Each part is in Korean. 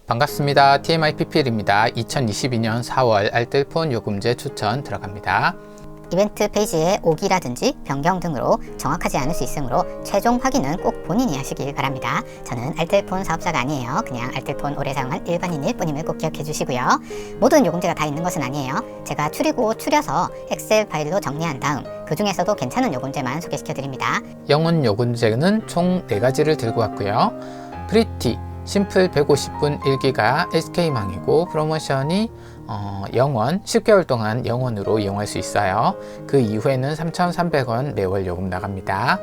반갑습니다. TMI PPL입니다. 2022년 4월 알뜰폰 요금제 추천 들어갑니다. 이벤트 페이지의 오기라든지 변경 등으로 정확하지 않을 수 있으므로 최종 확인은 꼭 본인이 하시길 바랍니다. 저는 알뜰폰 사업자가 아니에요. 그냥 알뜰폰 오래 사용한 일반인일 뿐임을 꼭 기억해 주시고요. 모든 요금제가 다 있는 것은 아니에요. 제가 추리고 추려서 엑셀 파일로 정리한 다음 그 중에서도 괜찮은 요금제만 소개시켜 드립니다. 영원 요금제는 총 4가지를 들고 왔고요. 프리티 심플 150분 1기가 SK망이고 프로모션이 영원 10개월 동안 영원으로 이용할 수 있어요. 그 이후에는 3,300원 매월 요금 나갑니다.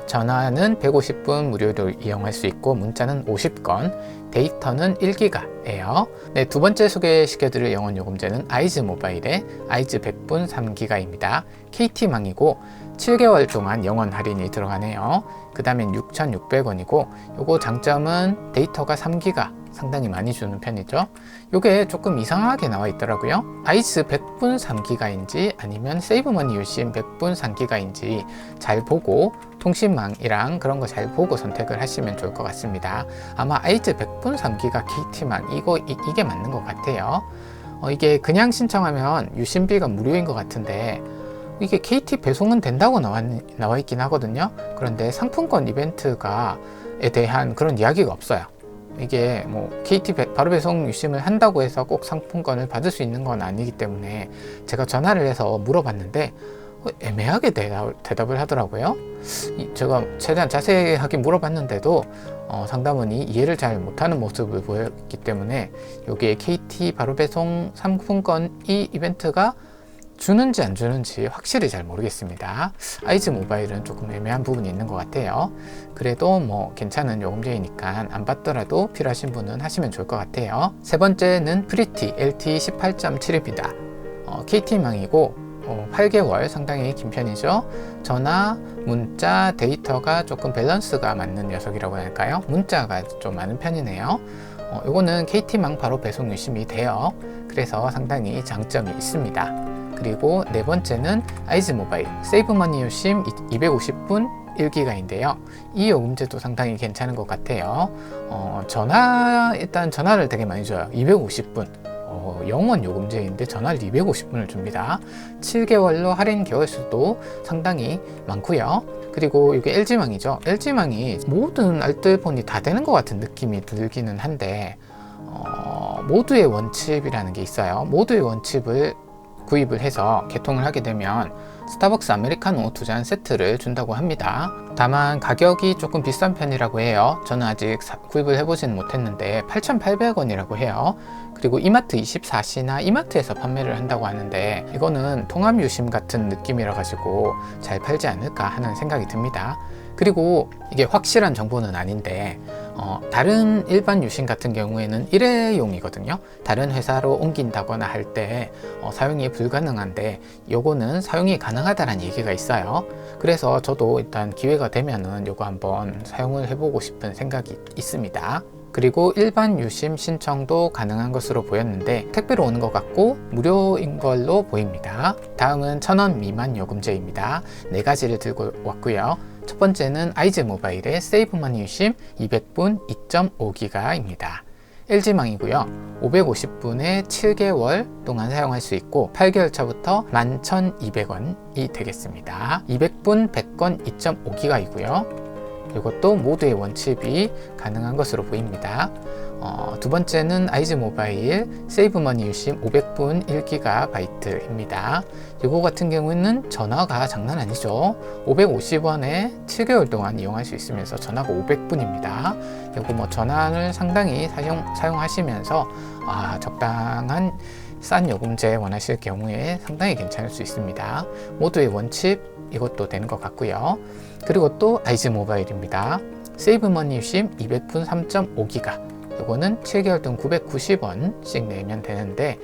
전화는 150분 무료로 이용할 수 있고 문자는 50건, 데이터는 1기가예요. 네, 두 번째 소개시켜드릴 영원 요금제는 아이즈 모바일의 아이즈 100분 3기가입니다. KT망이고 7개월 동안 영원 할인이 들어가네요. 그 다음엔 6,600원이고 요거 장점은 데이터가 3기가 상당히 많이 주는 편이죠. 요게 조금 이상하게 나와 있더라고요. 아이즈 100분 3기가인지 아니면 세이브머니 유심 100분 3기가인지 잘 보고 통신망이랑 그런 거 잘 보고 선택을 하시면 좋을 것 같습니다. 아마 아이즈 100분 3기가 KT망 이게 맞는 것 같아요. 이게 그냥 신청하면 유심비가 무료인 것 같은데 이게 KT 배송은 된다고 나와 있긴 하거든요. 그런데 상품권 이벤트에 대한 그런 이야기가 없어요. 이게 뭐 KT 바로 배송 유심을 한다고 해서 꼭 상품권을 받을 수 있는 건 아니기 때문에 제가 전화를 해서 물어봤는데 애매하게 대답을 하더라고요. 제가 최대한 자세하게 물어봤는데도 상담원이 이해를 잘 못하는 모습을 보였기 때문에 여기에 KT 바로 배송 상품권 이 이벤트가 주는지 안 주는지 확실히 잘 모르겠습니다. 아이즈 모바일은 조금 애매한 부분이 있는 것 같아요. 그래도 뭐 괜찮은 요금제이니까 안 받더라도 필요하신 분은 하시면 좋을 것 같아요. 세 번째는 프리티 LTE 18.7입니다. KT망이고 8개월 상당히 긴 편이죠. 전화, 문자, 데이터가 조금 밸런스가 맞는 녀석이라고 할까요? 문자가 좀 많은 편이네요. 이거는 KT망 바로 배송 유심이 돼요. 그래서 상당히 장점이 있습니다. 그리고 네 번째는 아이즈 모바일 세이브머니 유심 250분 1기가인데요. 이 요금제도 상당히 괜찮은 것 같아요. 일단 전화를 되게 많이 줘요. 250분. 영원 요금제인데 전화를 250분을 줍니다. 7개월로 할인 개월수도 상당히 많고요. 그리고 이게 LG망이죠. LG망이 모든 알뜰폰이 다 되는 것 같은 느낌이 들기는 한데 모두의 원칩이라는 게 있어요. 모두의 원칩을 구입을 해서 개통을 하게 되면 스타벅스 아메리카노 2잔 세트를 준다고 합니다. 다만 가격이 조금 비싼 편이라고 해요. 저는 아직 구입을 해보지는 못했는데 8,800원이라고 해요. 그리고 이마트 24시나 이마트에서 판매를 한다고 하는데 이거는 통합 유심 같은 느낌이라 가지고 잘 팔지 않을까 하는 생각이 듭니다. 그리고 이게 확실한 정보는 아닌데 다른 일반 유심 같은 경우에는 일회용이거든요. 다른 회사로 옮긴다거나 할 때 사용이 불가능한데 요거는 사용이 가능하다는 얘기가 있어요. 그래서 저도 일단 기회가 되면은 요거 한번 사용을 해보고 싶은 생각이 있습니다. 그리고 일반 유심 신청도 가능한 것으로 보였는데 택배로 오는 것 같고 무료인 걸로 보입니다. 다음은 1,000원 미만 요금제입니다. 4가지를 들고 왔고요. 첫 번째는 아이즈 모바일의 세이브머니 유심 200분 2.5기가입니다. LG망이고요. 550분에 7개월 동안 사용할 수 있고 8개월 차부터 11,200원이 되겠습니다. 200분 100건 2.5기가이고요. 이것도 모두의 원칩이 가능한 것으로 보입니다. 두 번째는 아이즈 모바일 세이브머니 유심 500분 1GB입니다. 이거 같은 경우는 전화가 장난 아니죠. 550원에 7개월 동안 이용할 수 있으면서 전화가 500분입니다. 이거 뭐 전화를 상당히 사용하시면서 적당한 싼 요금제 원하실 경우에 상당히 괜찮을 수 있습니다. 모두의 원칩 이것도 되는 것 같고요. 그리고 또 아이즈 모바일입니다. 세이브머니 유심 200분 3.5기가 이거는 7개월 동 990원씩 내면 되는데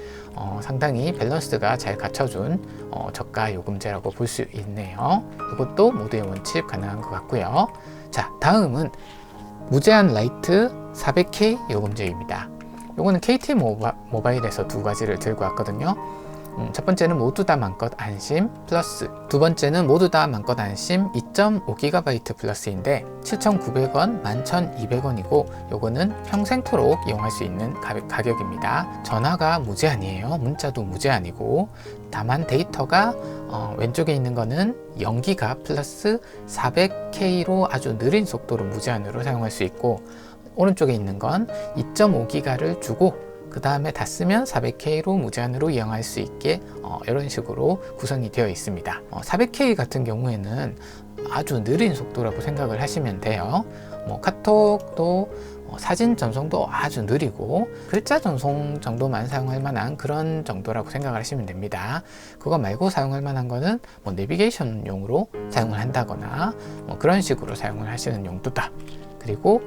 상당히 밸런스가 잘 갖춰준 저가 요금제라고 볼 수 있네요. 이것도 모두의 원칩 가능한 것 같고요. 자, 다음은 무제한 라이트 400K 요금제입니다. 이거는 KT 모바일에서 2가지를 들고 왔거든요. 첫 번째는 모두 다 맘껏 안심 플러스, 두 번째는 모두 다 맘껏 안심 2.5GB 플러스인데 7,900원, 11,200원이고 요거는 평생토록 이용할 수 있는 가격입니다. 전화가 무제한이에요. 문자도 무제한이고, 다만 데이터가 왼쪽에 있는 거는 0기가 플러스 400K로 아주 느린 속도로 무제한으로 사용할 수 있고, 오른쪽에 있는 건 2.5기가를 주고 그 다음에 다 쓰면 400K로 무제한으로 이용할 수 있게 이런 식으로 구성이 되어 있습니다. 400K 같은 경우에는 아주 느린 속도라고 생각을 하시면 돼요. 카톡도 사진 전송도 아주 느리고 글자 전송 정도만 사용할 만한 그런 정도라고 생각을 하시면 됩니다. 그거 말고 사용할 만한 거는 내비게이션용으로 사용을 한다거나 그런 식으로 사용을 하시는 용도다. 그리고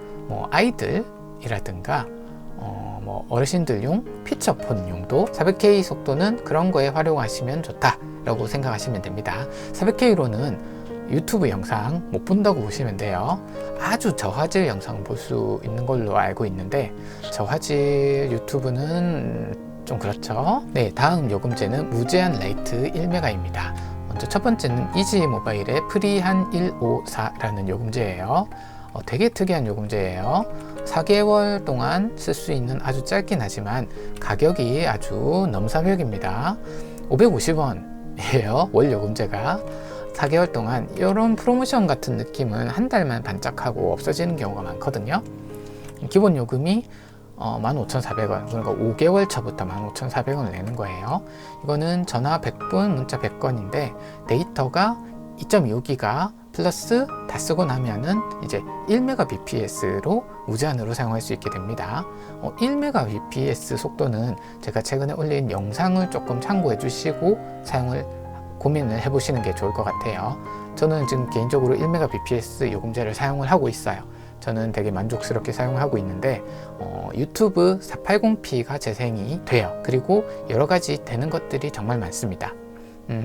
아이들이라든가 어르신들용 피처폰 용도 400K 속도는 그런 거에 활용하시면 좋다라고 생각하시면 됩니다. 400K로는 유튜브 영상 못 본다고 보시면 돼요. 아주 저화질 영상 볼 수 있는 걸로 알고 있는데 저화질 유튜브는 좀 그렇죠. 네, 다음 요금제는 무제한 라이트 1메가입니다. 먼저 첫 번째는 이지모바일의 프리한 154라는 요금제예요. 되게 특이한 요금제예요. 4개월 동안 쓸 수 있는 아주 짧긴 하지만 가격이 아주 넘사벽입니다. 550원이에요. 월 요금제가. 4개월 동안 이런 프로모션 같은 느낌은 한 달만 반짝하고 없어지는 경우가 많거든요. 기본 요금이 15,400원, 그러니까 5개월 차부터 15,400원을 내는 거예요. 이거는 전화 100분, 문자 100건인데 데이터가 2.25기가 플러스 다 쓰고 나면은 이제 1Mbps로 무제한으로 사용할 수 있게 됩니다. 1Mbps 속도는 제가 최근에 올린 영상을 조금 참고해 주시고 사용을 고민을 해보시는 게 좋을 것 같아요. 저는 지금 개인적으로 1Mbps 요금제를 사용을 하고 있어요. 저는 되게 만족스럽게 사용하고 있는데 유튜브 480p가 재생이 돼요. 그리고 여러 가지 되는 것들이 정말 많습니다.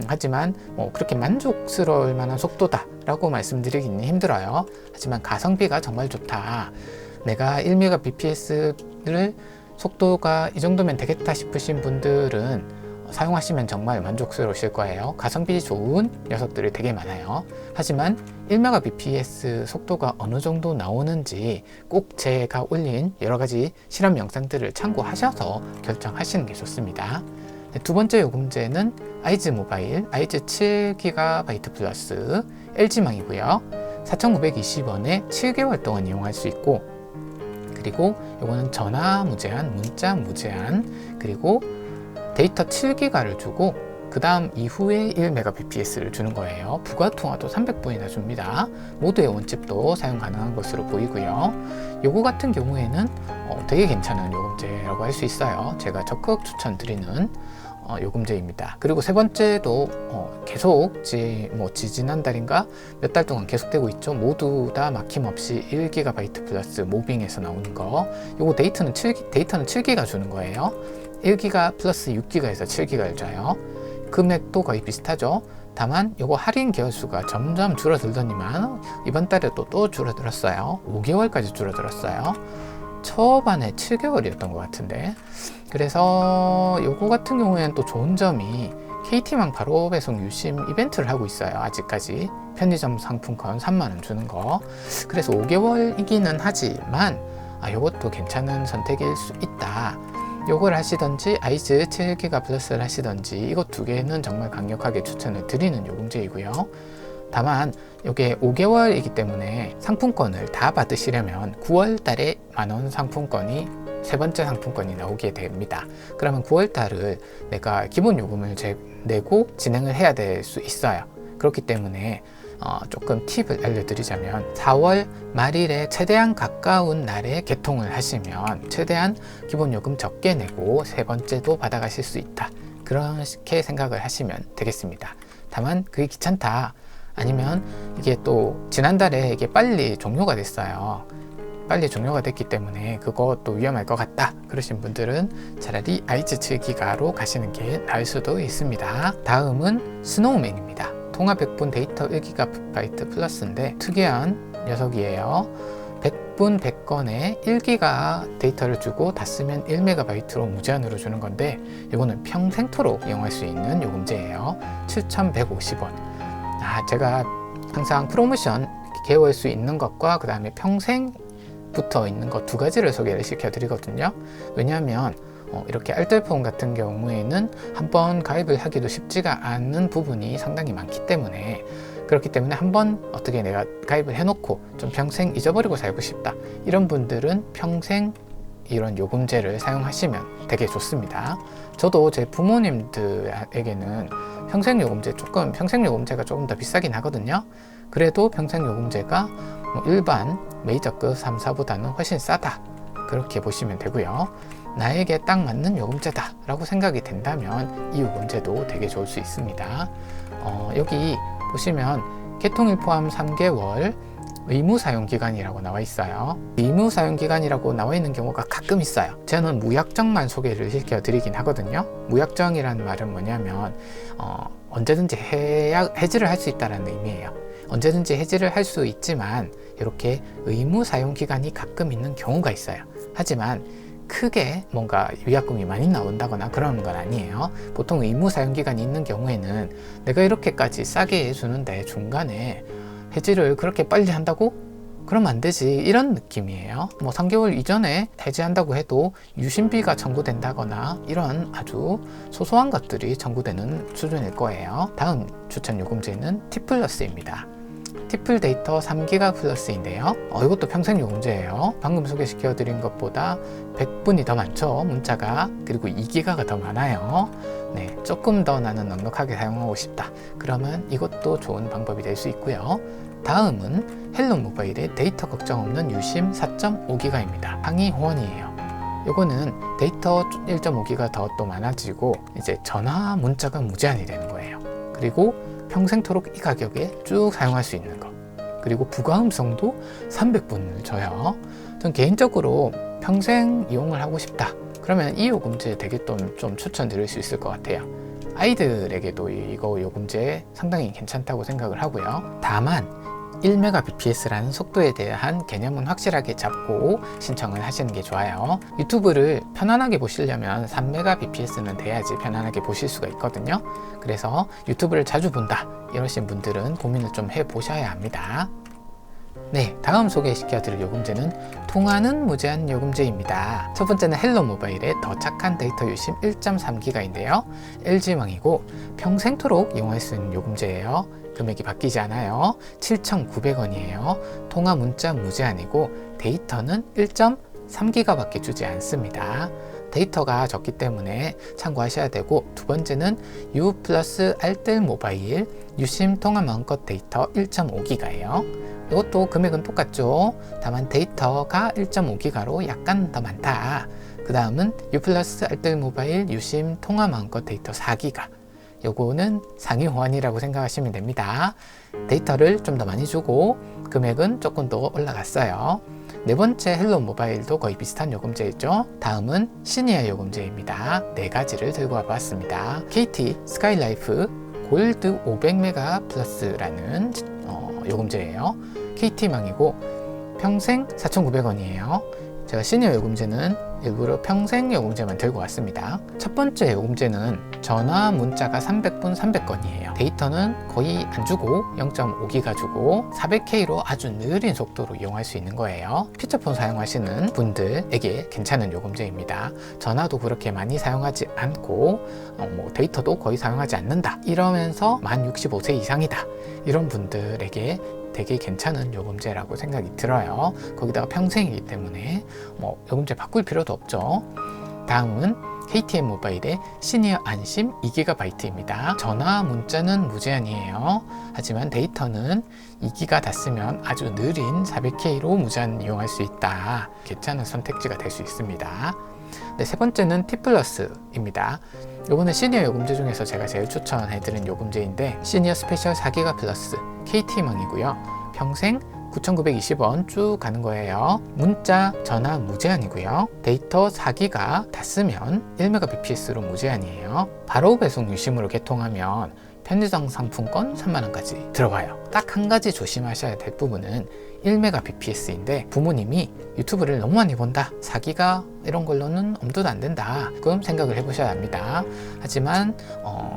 하지만 그렇게 만족스러울 만한 속도다 라고 말씀드리기는 힘들어요. 하지만 가성비가 정말 좋다, 내가 1Mbps를 속도가 이 정도면 되겠다 싶으신 분들은 사용하시면 정말 만족스러우실 거예요. 가성비 좋은 녀석들이 되게 많아요. 하지만 1Mbps 속도가 어느 정도 나오는지 꼭 제가 올린 여러 가지 실험 영상들을 참고하셔서 결정하시는 게 좋습니다. 두 번째 요금제는 아이즈모바일 아이즈 7GB 플러스 LG망이고요. 4,920원에 7개월 동안 이용할 수 있고, 그리고 이거는 전화 무제한, 문자 무제한, 그리고 데이터 7기가를 주고 그 다음 이후에 1Mbps를 주는 거예요. 부가통화도 300분이나 줍니다. 모두의 원칩도 사용 가능한 것으로 보이고요. 요거 같은 경우에는 되게 괜찮은 요금제라고 할 수 있어요. 제가 적극 추천드리는 요금제입니다. 그리고 세 번째도 계속 지난달인가 몇 달 동안 계속되고 있죠. 모두 다 막힘없이 1GB 플러스 모빙에서 나오는 거. 요거 데이터는 7기가 주는 거예요. 1기가 플러스 6기가에서 7기가를 줘요. 금액도 거의 비슷하죠. 다만 요거 할인 개월수가 점점 줄어들더니만 이번 달에 또 줄어들었어요. 5개월까지 줄어들었어요. 초반에 7개월이었던 것 같은데, 그래서 요거 같은 경우에는 또 좋은 점이 KT망 바로 배송 유심 이벤트를 하고 있어요. 아직까지 편의점 상품권 3만원 주는 거. 그래서 5개월이기는 하지만 요것도 괜찮은 선택일 수 있다. 요걸 하시던지 아이즈 7기가 플러스를 하시던지 이것 두 개는 정말 강력하게 추천을 드리는 요금제이고요. 다만 이게 5개월이기 때문에 상품권을 다 받으시려면 9월 달에 만원 상품권이 세 번째 상품권이 나오게 됩니다. 그러면 9월 달을 내가 기본 요금을 내고 진행을 해야 될 수 있어요. 그렇기 때문에 조금 팁을 알려드리자면 4월 말일에 최대한 가까운 날에 개통을 하시면 최대한 기본 요금 적게 내고 세 번째도 받아가실 수 있다, 그렇게 생각을 하시면 되겠습니다. 다만 그게 귀찮다, 아니면 이게 또 지난달에 이게 빨리 종료가 됐어요. 빨리 종료가 됐기 때문에 그것도 위험할 것 같다 그러신 분들은 차라리 아이즈 7기가로 가시는 게 나을 수도 있습니다. 다음은 스노우맨입니다. 통화 100분 데이터 1GB 플러스인데 특이한 녀석이에요. 100분 100건에 1기가 데이터를 주고 다 쓰면 1MB로 무제한으로 주는 건데 이거는 평생토록 이용할 수 있는 요금제예요. 7,150원. 제가 항상 프로모션 개월 수 있는 것과 그 다음에 평생 붙어 있는 것 두 가지를 소개를 시켜 드리거든요. 왜냐하면 이렇게 알뜰폰 같은 경우에는 한번 가입을 하기도 쉽지가 않은 부분이 상당히 많기 때문에, 그렇기 때문에 한번 어떻게 내가 가입을 해놓고 좀 평생 잊어버리고 살고 싶다, 이런 분들은 평생 이런 요금제를 사용하시면 되게 좋습니다. 저도 제 부모님들에게는 평생요금제가 조금 더 비싸긴 하거든요. 그래도 평생요금제가 일반 메이저급 3사보다는 훨씬 싸다, 그렇게 보시면 되고요. 나에게 딱 맞는 요금제다 라고 생각이 된다면 이 요금제도 되게 좋을 수 있습니다. 여기 보시면 개통일 포함 3개월 의무사용기간이라고 나와 있어요. 의무사용기간이라고 나와 있는 경우가 가끔 있어요. 저는 무약정만 소개를 시켜드리긴 하거든요. 무약정이라는 말은 뭐냐면 언제든지 해지를 할 수 있다는 의미예요. 언제든지 해지를 할 수 있지만 이렇게 의무사용기간이 가끔 있는 경우가 있어요. 하지만 크게 뭔가 위약금이 많이 나온다거나 그런 건 아니에요. 보통 의무사용기간이 있는 경우에는 내가 이렇게까지 싸게 해주는데 중간에 해지를 그렇게 빨리 한다고? 그러면 안 되지, 이런 느낌이에요. 3개월 이전에 해지한다고 해도 유심비가 청구된다거나 이런 아주 소소한 것들이 청구되는 수준일 거예요. 다음 추천 요금제는 T플러스입니다. T플 데이터 3기가 플러스인데요. 이것도 평생 요금제예요. 방금 소개시켜 드린 것보다 100분이 더 많죠, 문자가. 그리고 2기가가 더 많아요. 네, 조금 더 나는 넉넉하게 사용하고 싶다, 그러면 이것도 좋은 방법이 될 수 있고요. 다음은 헬로 모바일의 데이터 걱정 없는 유심 4.5기가입니다. 상위 호환이에요. 요거는 데이터 1.5기가 더 또 많아지고 이제 전화 문자가 무제한이 되는 거예요. 그리고 평생토록 이 가격에 쭉 사용할 수 있는 거, 그리고 부가음성도 300분을 줘요. 전 개인적으로 평생 이용을 하고 싶다, 그러면 이 요금제 되게 좀 추천드릴 수 있을 것 같아요. 아이들에게도 이거 요금제 상당히 괜찮다고 생각을 하고요. 다만 1Mbps라는 속도에 대한 개념은 확실하게 잡고 신청을 하시는 게 좋아요. 유튜브를 편안하게 보시려면 3Mbps는 돼야지 편안하게 보실 수가 있거든요. 그래서 유튜브를 자주 본다 이러신 분들은 고민을 좀 해보셔야 합니다. 네, 다음 소개시켜드릴 요금제는 통화는 무제한 요금제입니다. 첫 번째는 헬로 모바일의 더 착한 데이터 유심 1.3기가인데요. LG망이고 평생토록 이용할 수 있는 요금제예요. 금액이 바뀌지 않아요. 7,900원이에요. 통화 문자 무제한이고 데이터는 1.3기가밖에 주지 않습니다. 데이터가 적기 때문에 참고하셔야 되고, 두 번째는 U 플러스 알뜰 모바일 유심 통화 마음껏 데이터 1.5기가예요. 이것도 금액은 똑같죠. 다만 데이터가 1.5기가로 약간 더 많다. 그 다음은 U 플러스 알뜰 모바일 유심 통화 마음껏 데이터 4기가. 요거는 상위 호환이라고 생각하시면 됩니다. 데이터를 좀 더 많이 주고 금액은 조금 더 올라갔어요. 네 번째 헬로 모바일도 거의 비슷한 요금제이죠. 다음은 시니어 요금제입니다. 네 가지를 들고 와봤습니다. KT 스카이라이프 골드 500메가 플러스라는 요금제예요. KT망이고 평생 4,900원이에요. 제가 시니어 요금제는 일부러 평생 요금제만 들고 왔습니다. 첫 번째 요금제는 전화 문자가 300분 300건이에요. 데이터는 거의 안 주고 0.5기가 주고 400K로 아주 느린 속도로 이용할 수 있는 거예요. 피처폰 사용하시는 분들에게 괜찮은 요금제입니다. 전화도 그렇게 많이 사용하지 않고 데이터도 거의 사용하지 않는다, 이러면서 만 65세 이상이다, 이런 분들에게 되게 괜찮은 요금제라고 생각이 들어요. 거기다가 평생이기 때문에 요금제 바꿀 필요도 없죠. 다음은 KTM 모바일의 시니어 안심 2GB입니다. 전화 문자는 무제한이에요. 하지만 데이터는 2기가 다 쓰면 아주 느린 400K로 무제한 이용할 수 있다. 괜찮은 선택지가 될 수 있습니다. 네, 세 번째는 T플러스입니다. 요거는 시니어 요금제 중에서 제가 제일 추천해드린 요금제인데, 시니어 스페셜 4기가 플러스 KT망이고요. 평생 9,920원 쭉 가는 거예요. 문자, 전화 무제한이고요. 데이터 4기가 다 쓰면 1Mbps로 무제한이에요. 바로 배송 유심으로 개통하면 편의점 상품권 3만원까지 들어가요. 딱 한 가지 조심하셔야 될 부분은 1mbps인데 부모님이 유튜브를 너무 많이 본다, 4기가 이런 걸로는 엄두도 안 된다, 조금 생각을 해보셔야 합니다. 하지만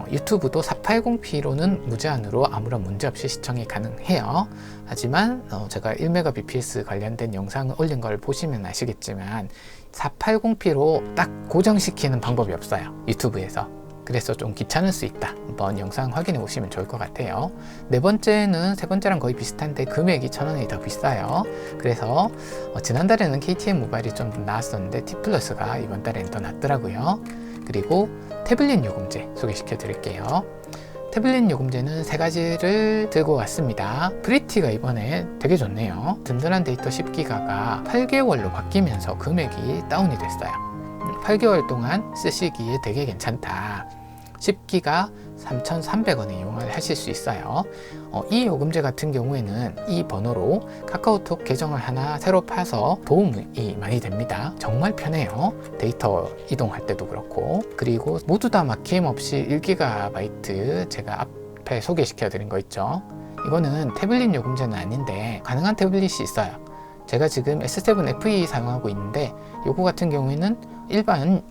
유튜브도 480p로는 무제한으로 아무런 문제 없이 시청이 가능해요. 하지만 제가 1mbps 관련된 영상을 올린 걸 보시면 아시겠지만 480p로 딱 고정시키는 방법이 없어요, 유튜브에서. 그래서 좀 귀찮을 수 있다. 한번 영상 확인해 보시면 좋을 것 같아요. 네 번째는 세 번째랑 거의 비슷한데 금액이 1,000원이 더 비싸요. 그래서 지난달에는 KTM 모바일이 좀 나왔었는데 T플러스가 이번 달에는 더 낫더라고요. 그리고 태블릿 요금제 소개시켜 드릴게요. 태블릿 요금제는 세 가지를 들고 왔습니다. 프리티가 이번에 되게 좋네요. 든든한 데이터 10기가가 8개월로 바뀌면서 금액이 다운이 됐어요. 8개월 동안 쓰시기에 되게 괜찮다. 10기가 3,300원에 이용을 하실 수 있어요. 이 요금제 같은 경우에는 이 번호로 카카오톡 계정을 하나 새로 파서 도움이 많이 됩니다. 정말 편해요. 데이터 이동할 때도 그렇고. 그리고 모두 다 막힘 없이 1GB 제가 앞에 소개시켜 드린 거 있죠. 이거는 태블릿 요금제는 아닌데 가능한 태블릿이 있어요. 제가 지금 S7FE 사용하고 있는데 요거 같은 경우에는 일반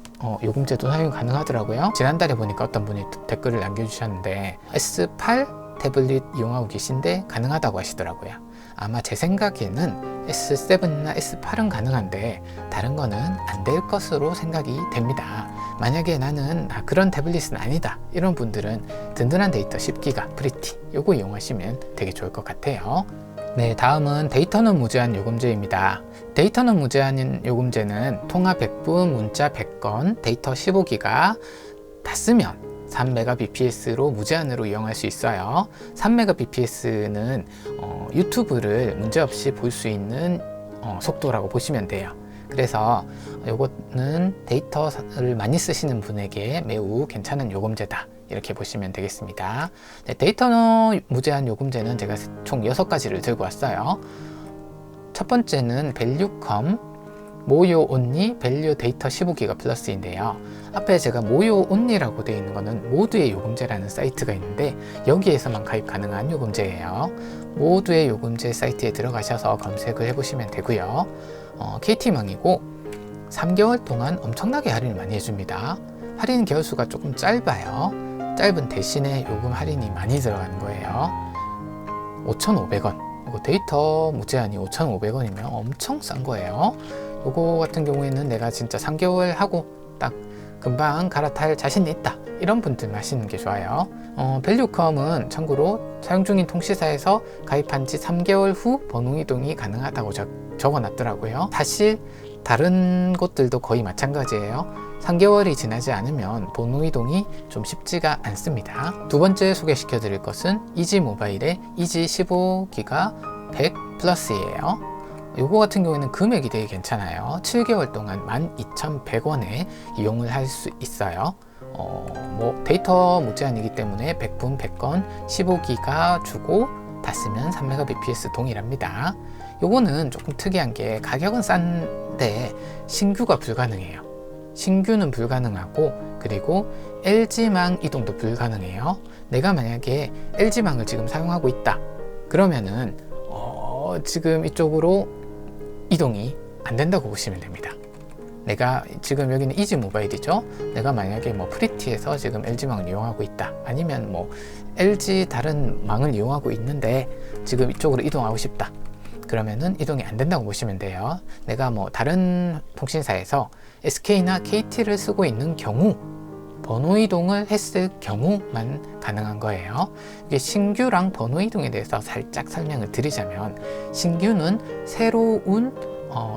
요금제도 사용이 가능하더라고요. 지난달에 보니까 어떤 분이 댓글을 남겨주셨는데 S8 태블릿 이용하고 계신데 가능하다고 하시더라고요. 아마 제 생각에는 S7나 S8은 가능한데 다른 거는 안 될 것으로 생각이 됩니다. 만약에 나는 그런 태블릿은 아니다, 이런 분들은 든든한 데이터 10기가 프리티 요거 이용하시면 되게 좋을 것 같아요. 네, 다음은 데이터는 무제한 요금제입니다. 데이터는 무제한 요금제는 통화 100분, 문자 100건, 데이터 15기가 다 쓰면 3mbps로 무제한으로 이용할 수 있어요. 3mbps는 유튜브를 문제없이 볼 수 있는 속도라고 보시면 돼요. 그래서 이거는 데이터를 많이 쓰시는 분에게 매우 괜찮은 요금제다, 이렇게 보시면 되겠습니다. 네, 데이터 무제한 요금제는 제가 총 6가지를 들고 왔어요. 첫 번째는 밸류컴 모요 온리 밸류 데이터 15기가 플러스인데요. 앞에 제가 모요 온리라고 되어 있는 거는 모두의 요금제라는 사이트가 있는데 여기에서만 가입 가능한 요금제예요. 모두의 요금제 사이트에 들어가셔서 검색을 해보시면 되고요. KT망이고 3개월 동안 엄청나게 할인을 많이 해줍니다. 할인 개월수가 조금 짧아요. 짧은 대신에 요금 할인이 많이 들어가는 거예요. 5,500원. 이거 데이터 무제한이 5,500원이면 엄청 싼 거예요. 요거 같은 경우에는 내가 진짜 3개월 하고 딱 금방 갈아탈 자신이 있다, 이런 분들만 하시는 게 좋아요. 밸류컴은 참고로 사용 중인 통신사에서 가입한 지 3개월 후 번호 이동이 가능하다고 적어놨더라고요. 사실 다른 곳들도 거의 마찬가지예요. 3개월이 지나지 않으면 번호 이동이 좀 쉽지가 않습니다. 두 번째 소개시켜 드릴 것은 이지 모바일의 이지 15기가 100 플러스예요. 요거 같은 경우에는 금액이 되게 괜찮아요. 7개월 동안 12,100원에 이용을 할 수 있어요. 데이터 무제한이기 때문에 100분 100건 15기가 주고 다 쓰면 3mbps 동일합니다. 요거는 조금 특이한 게 가격은 싼데 신규가 불가능해요. 신규는 불가능하고, 그리고 LG망 이동도 불가능해요. 내가 만약에 LG망을 지금 사용하고 있다 그러면은 지금 이쪽으로 이동이 안 된다고 보시면 됩니다. 내가 지금 여기는 이지 모바일이죠. 내가 만약에 프리티에서 지금 LG망을 이용하고 있다, 아니면 LG 다른 망을 이용하고 있는데 지금 이쪽으로 이동하고 싶다, 그러면은 이동이 안 된다고 보시면 돼요. 내가 다른 통신사에서 SK나 KT를 쓰고 있는 경우 번호 이동을 했을 경우만 가능한 거예요. 이게 신규랑 번호 이동에 대해서 살짝 설명을 드리자면, 신규는 새로운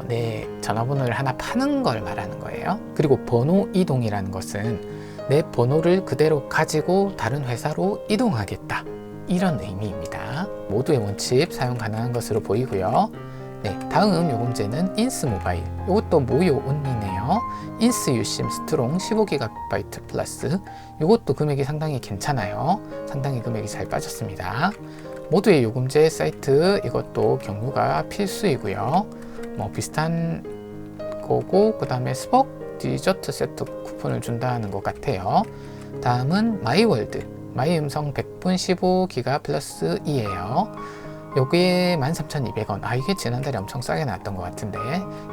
내 전화번호를 하나 파는 걸 말하는 거예요. 그리고 번호 이동이라는 것은 내 번호를 그대로 가지고 다른 회사로 이동하겠다, 이런 의미입니다. 모두의 원칩 사용 가능한 것으로 보이고요. 네, 다음 요금제는 인스 모바일. 이것도 모요 온리네요. 인스 유심 스트롱 15GB 플러스. 이것도 금액이 상당히 괜찮아요. 상당히 금액이 잘 빠졌습니다. 모두의 요금제 사이트, 이것도 경유가 필수이고요. 비슷한 거고, 그 다음에 스벅 디저트 세트 쿠폰을 준다는 것 같아요. 다음은 마이월드. 마이 음성 100분 15기가 플러스 2예요. 여기에 13,200원. 이게 지난달에 엄청 싸게 나왔던 것 같은데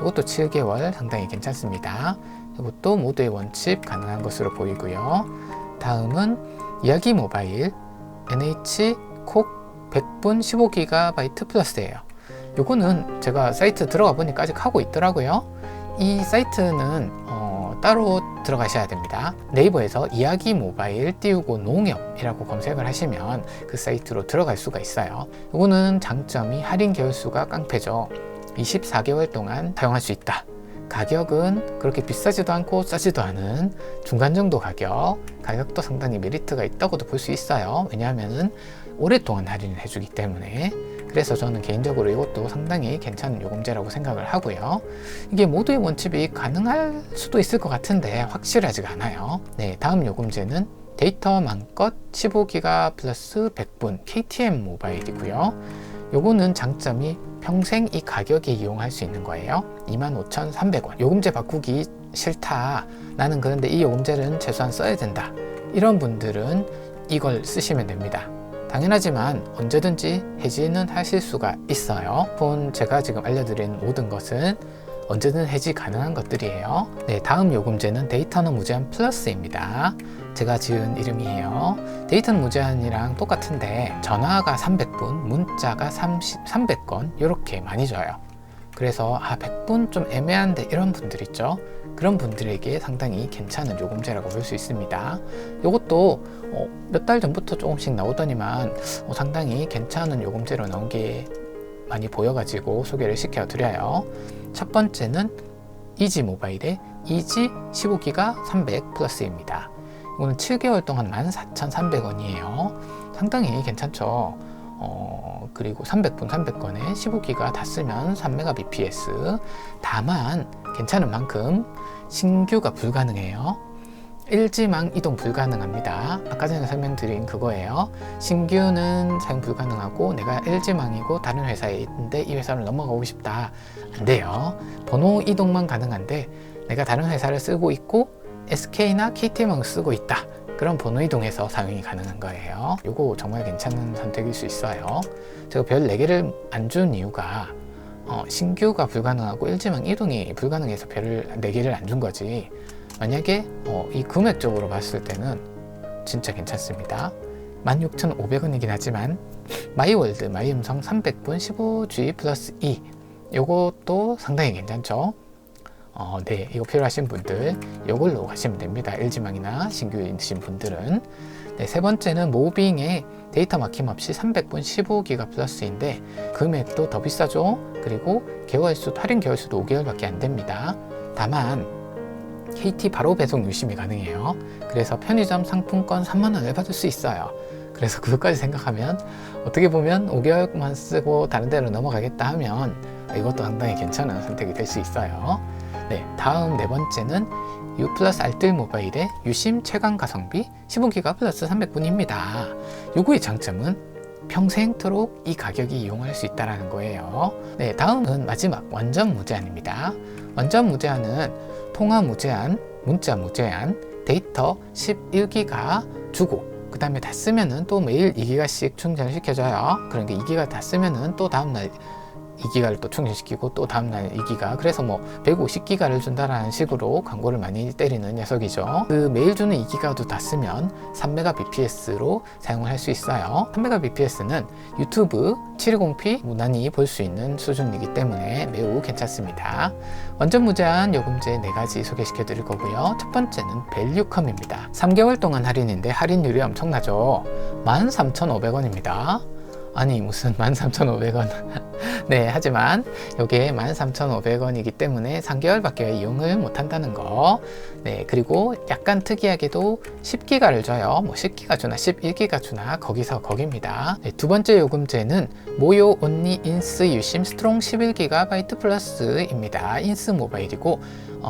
이것도 7개월 상당히 괜찮습니다. 이것도 모두의 원칩 가능한 것으로 보이고요. 다음은 이야기 모바일 NH 콕 100분 15GB 플러스예요. 요거는 제가 사이트 들어가 보니까 아직 하고 있더라고요. 이 사이트는 따로 들어가셔야 됩니다. 네이버에서 이야기 모바일 띄우고 농협이라고 검색을 하시면 그 사이트로 들어갈 수가 있어요. 이거는 장점이 할인 개월수가 깡패죠. 24개월 동안 사용할 수 있다. 가격은 그렇게 비싸지도 않고 싸지도 않은 중간 정도 가격도 상당히 메리트가 있다고도 볼 수 있어요. 왜냐하면 오랫동안 할인을 해주기 때문에. 그래서 저는 개인적으로 이것도 상당히 괜찮은 요금제라고 생각을 하고요. 이게 모두의 원칩이 가능할 수도 있을 것 같은데 확실하지가 않아요. 네, 다음 요금제는 데이터 맘껏 15기가 플러스 100분 KTM 모바일이고요. 요거는 장점이 평생 이 가격에 이용할 수 있는 거예요. 25,300원. 요금제 바꾸기 싫다. 나는 그런데 이 요금제는 최소한 써야 된다. 이런 분들은 이걸 쓰시면 됩니다. 당연하지만 언제든지 해지는 하실 수가 있어요. 폰 제가 지금 알려드린 모든 것은 언제든 해지 가능한 것들이에요. 네, 다음 요금제는 데이터는 무제한 플러스입니다. 제가 지은 이름이에요. 데이터는 무제한이랑 똑같은데 전화가 300분, 문자가 300건 이렇게 많이 줘요. 그래서 100분 좀 애매한데 이런 분들 있죠. 그런 분들에게 상당히 괜찮은 요금제라고 볼 수 있습니다. 이것도 몇 달 전부터 조금씩 나오더니만 상당히 괜찮은 요금제로 나온 게 많이 보여가지고 소개를 시켜드려요. 첫 번째는 이지 모바일의 이지 15기가 300 플러스입니다. 이거는 7개월 동안 14,300원이에요. 상당히 괜찮죠. 그리고 300분 300건에 15기가 다 쓰면 3mbps. 다만 괜찮은 만큼 신규가 불가능해요. LG망 이동 불가능합니다. 아까 전에 설명드린 그거예요. 신규는 사용 불가능하고 내가 LG망이고 다른 회사에 있는데 이 회사로 넘어가고 싶다. 안 돼요. 번호 이동만 가능한데 내가 다른 회사를 쓰고 있고 SK나 KT망을 쓰고 있다. 그런 번호 이동해서 사용이 가능한 거예요. 이거 정말 괜찮은 선택일 수 있어요. 제가 별 4개를 안 준 이유가 신규가 불가능하고 LG망 이동이 불가능해서 별 4개를 안 준 거지. 만약에 이 금액적으로 봤을 때는 진짜 괜찮습니다. 16,500원이긴 하지만 마이월드 마이음성 300분 15G 플러스 2 요것도 상당히 괜찮죠. 네, 이거 필요하신 분들 이걸로 가시면 됩니다. LG망이나 신규 있으신 분들은. 네, 세 번째는 모빙의 데이터 막힘없이 300분 15기가 플러스인데 금액도 더 비싸죠. 그리고 개월수 할인 개월수도 5개월밖에 안 됩니다. 다만 KT 바로 배송 유심이 가능해요. 그래서 편의점 상품권 3만원을 받을 수 있어요. 그래서 그것까지 생각하면 어떻게 보면 5개월만 쓰고 다른 데로 넘어가겠다 하면 이것도 상당히 괜찮은 선택이 될 수 있어요. 네, 다음 네 번째는 U 플러스 알뜰 모바일의 유심 최강 가성비 15기가 플러스 300분입니다. 요거의 장점은 평생토록 이 가격이 이용할 수 있다는 거예요. 네, 다음은 마지막 완전 무제한입니다. 완전 무제한은 통화 무제한, 문자 무제한, 데이터 11기가 주고 그 다음에 다 쓰면은 또 매일 2기가씩 충전을 시켜줘요. 그러니까 2기가 다 쓰면은 또 다음날 2기가를 또 충전시키고 또 다음날 2기가, 그래서 뭐 150기가를 준다라는 식으로 광고를 많이 때리는 녀석이죠. 그 매일 주는 2기가도 다 쓰면 3mbps로 사용을 할 수 있어요. 3mbps는 유튜브 720p 무난히 볼 수 있는 수준이기 때문에 매우 괜찮습니다. 완전 무제한 요금제 4가지 소개시켜 드릴 거고요. 첫 번째는 밸류컴입니다. 3개월 동안 할인인데 할인율이 엄청나죠. 13,500원입니다. 아니 무슨 13,500원 네, 하지만 이게 13,500원이기 때문에 3개월밖에 이용을 못한다는 거. 네, 그리고 약간 특이하게도 10기가를 줘요. 뭐 10기가 주나 11기가 주나 거기서 거깁니다. 네, 두 번째 요금제는 모요 온리 인스 유심 스트롱 11GB 플러스입니다. 인스 모바일이고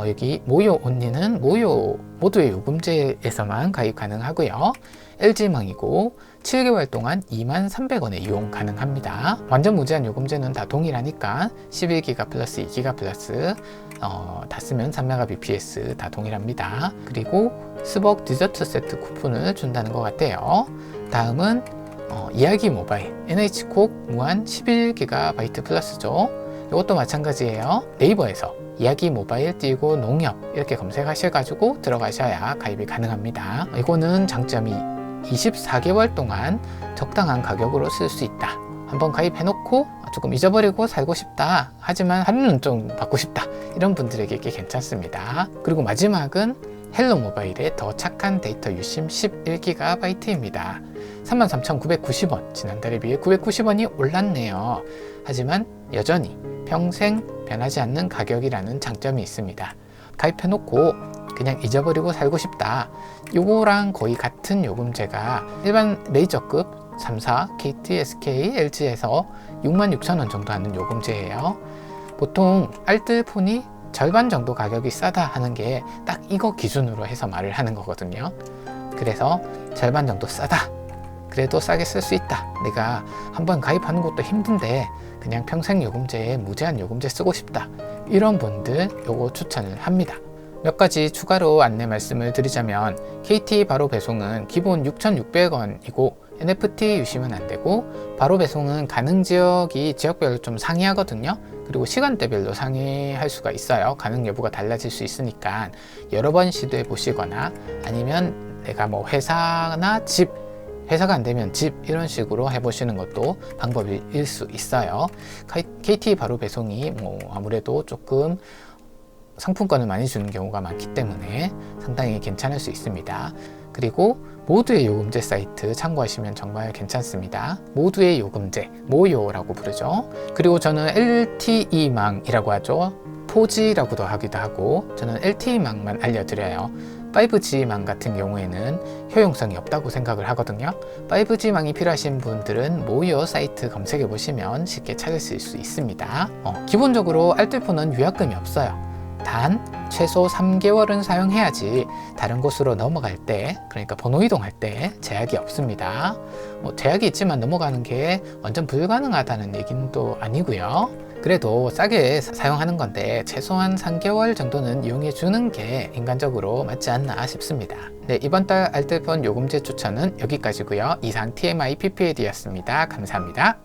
여기 모요 온리는 모요 모두의 요금제에서만 가입 가능하고요. LG망이고 7개월 동안 23,300원에 이용 가능합니다. 완전 무제한 요금제는 다 동일하니까 11기가 플러스 2기가 플러스 다 쓰면 3mbps 다 동일합니다. 그리고 스벅 디저트 세트 쿠폰을 준다는 것 같아요. 다음은 이야기 모바일 NH콕 무한 11GB 플러스죠. 이것도 마찬가지예요. 네이버에서 이야기 모바일 띄고 농협 이렇게 검색하셔가지고 들어가셔야 가입이 가능합니다. 이거는 장점이 24개월 동안 적당한 가격으로 쓸 수 있다. 한번 가입해놓고 조금 잊어버리고 살고 싶다. 하지만 할인은 좀 받고 싶다. 이런 분들에게 꽤 괜찮습니다. 그리고 마지막은 헬로 모바일의 더 착한 데이터 유심 11GB입니다. 33,990원, 지난달에 비해 990원이 올랐네요. 하지만 여전히 평생 변하지 않는 가격이라는 장점이 있습니다. 가입해놓고 그냥 잊어버리고 살고 싶다. 요거랑 거의 같은 요금제가 일반 메이저급 3사, KT, SK, LG에서 66,000원 정도 하는 요금제예요. 보통 알뜰폰이 절반 정도 가격이 싸다 하는 게 딱 이거 기준으로 해서 말을 하는 거거든요. 그래서 절반 정도 싸다. 그래도 싸게 쓸 수 있다. 내가 한번 가입하는 것도 힘든데 그냥 평생 요금제에 무제한 요금제 쓰고 싶다. 이런 분들 요거 추천을 합니다. 몇 가지 추가로 안내 말씀을 드리자면 KT 바로 배송은 기본 6,600원이고 NFT 유심은 안 되고 바로 배송은 가능 지역이 지역별로 좀 상이하거든요. 그리고 시간대별로 상이할 수가 있어요. 가능 여부가 달라질 수 있으니까 여러 번 시도해 보시거나 아니면 내가 뭐 회사나 집, 회사가 안 되면 집 이런 식으로 해보시는 것도 방법일 수 있어요. KT 바로 배송이 뭐 아무래도 조금 상품권을 많이 주는 경우가 많기 때문에 상당히 괜찮을 수 있습니다. 그리고 모두의 요금제 사이트 참고하시면 정말 괜찮습니다. 모두의 요금제, 모요라고 부르죠. 그리고 저는 LTE망이라고 하죠. 4G라고도 하기도 하고 저는 LTE망만 알려드려요. 5G망 같은 경우에는 효용성이 없다고 생각을 하거든요. 5G망이 필요하신 분들은 모요 사이트 검색해 보시면 쉽게 찾으실 수 있습니다. 기본적으로 알뜰폰은 유약금이 없어요. 단 최소 3개월은 사용해야지 다른 곳으로 넘어갈 때, 그러니까 번호 이동할 때 제약이 없습니다. 제약이 있지만 넘어가는 게 완전 불가능하다는 얘기는 또 아니고요. 그래도 싸게 사용하는 건데 최소한 3개월 정도는 이용해 주는 게 인간적으로 맞지 않나 싶습니다. 네, 이번 달 알뜰폰 요금제 추천은 여기까지고요. 이상 TMI PPL이었습니다. 감사합니다.